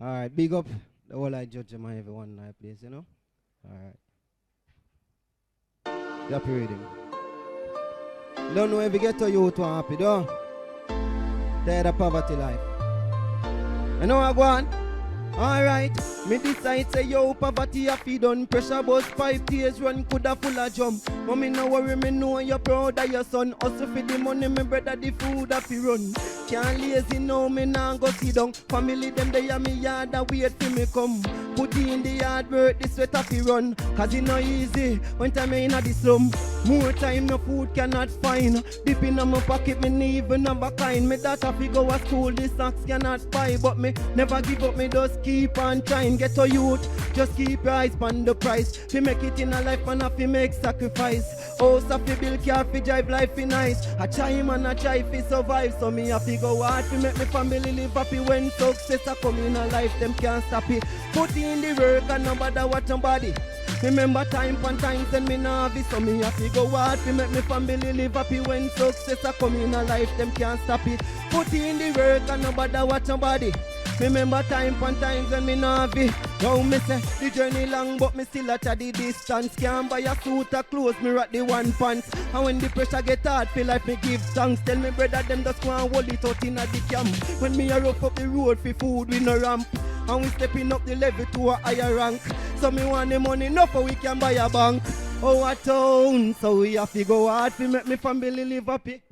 Alright, big up the whole I judge them and everyone in my place, you know? Alright. You happy reading? Don't know if you get to youth who are happy, though. Tired of poverty life. You know what I go on? Alright, me decide say yo poverty a feed on pressure bus 5 days run coulda full of jump. But me no worry, me know you're proud of your son. Hustle for the money, me brother the food a fi run. Can't lazy now, me nah go sit down. Family them they a me yard a wait for me come. Put in the hard work, the sweat a fi run. Cause it no easy when time me inna the slum. More time no food cannot find. Deep in my pocket, me need even number kind. Me daughter fi go a school, the snacks cannot buy. But me never give up, me just keep on trying. Get to youth, just keep your eyes on the price. Fi make it in a life and a fi make sacrifice. House a fi build, car fi drive, life fi nice. I try man, I try fi survive. So me a fi go hard fi make me family live happy. When success a come in a life, them can't stop it. Put in the work and nobody watch nobody. Remember time and times when me nah have it. So me have to go hard to make me family live happy. When success a come in a life, them can't stop it. Put in the work and nobody watch nobody. Remember time and times when me nah have it. Now me say the journey long but me still at the distance. Can't buy a suit or clothes, me rock the one pants. And when the pressure get hard, feel like me give thanks. Tell me brother them just go and hold it out in a the camp. When me a rough up the road for food with no ramp. And we stepping up the level to a higher rank. So me want the money enough so we can buy a bank. Oh a town, so we have to go hard to make me family live happy.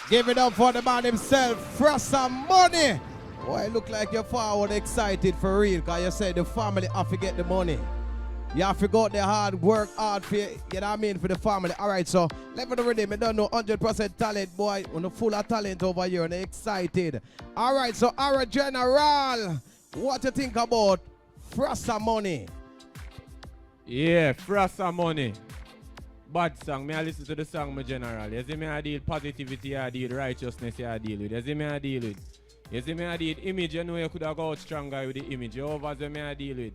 Give it up for the man himself, Frass Money. Boy, look like you're forward excited for real, because you said the family have to get the money. You have to go out there hard, work hard for, you know what I mean, for the family. All right, so let me know the name. I don't know 100% talent, boy. On the full of talent over here and excited. All right, so our general, what you think about Frass Money? Yeah, Frass Money. Bad song. Me I listen to the song, my general. You see me I deal positivity, I deal righteousness, I deal with. You see me I deal with. You see me I deal image, you know you could have got stronger with the image. You over there me I deal with.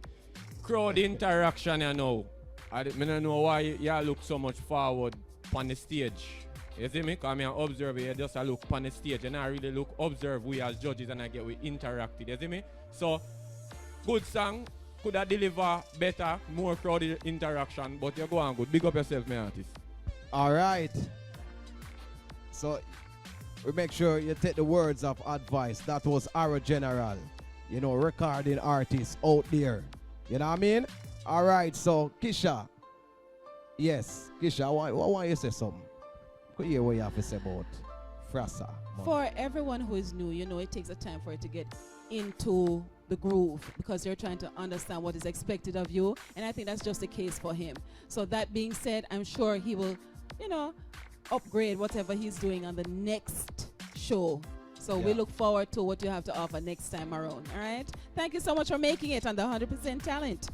Crowd interaction, you know. I don't know why you look so much forward on the stage. You see me? Because I observe you just look on the stage and I really look observe we as judges and I get we interacted. You see me? So, good song. Could have deliver better, more crowd interaction, but you go on good. Big up yourself, my artist. All right. So, we make sure you take the words of advice. That was our general, you know, recording artist out there. You know what I mean? All right, so Kisha. Yes, Kisha, I want you to say something. Could you hear what you have to say about Frass Money? For everyone who is new, you know, it takes a time for it to get into the groove because you're trying to understand what is expected of you. And I think that's just the case for him. So that being said, I'm sure he will, you know, upgrade whatever he's doing on the next show. So we look forward to what you have to offer next time around. All right. Thank you so much for making it on the 100% Talent.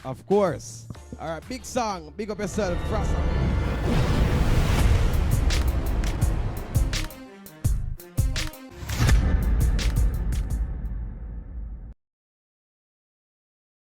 Of course. All right. Big song. Big up yourself, Frass.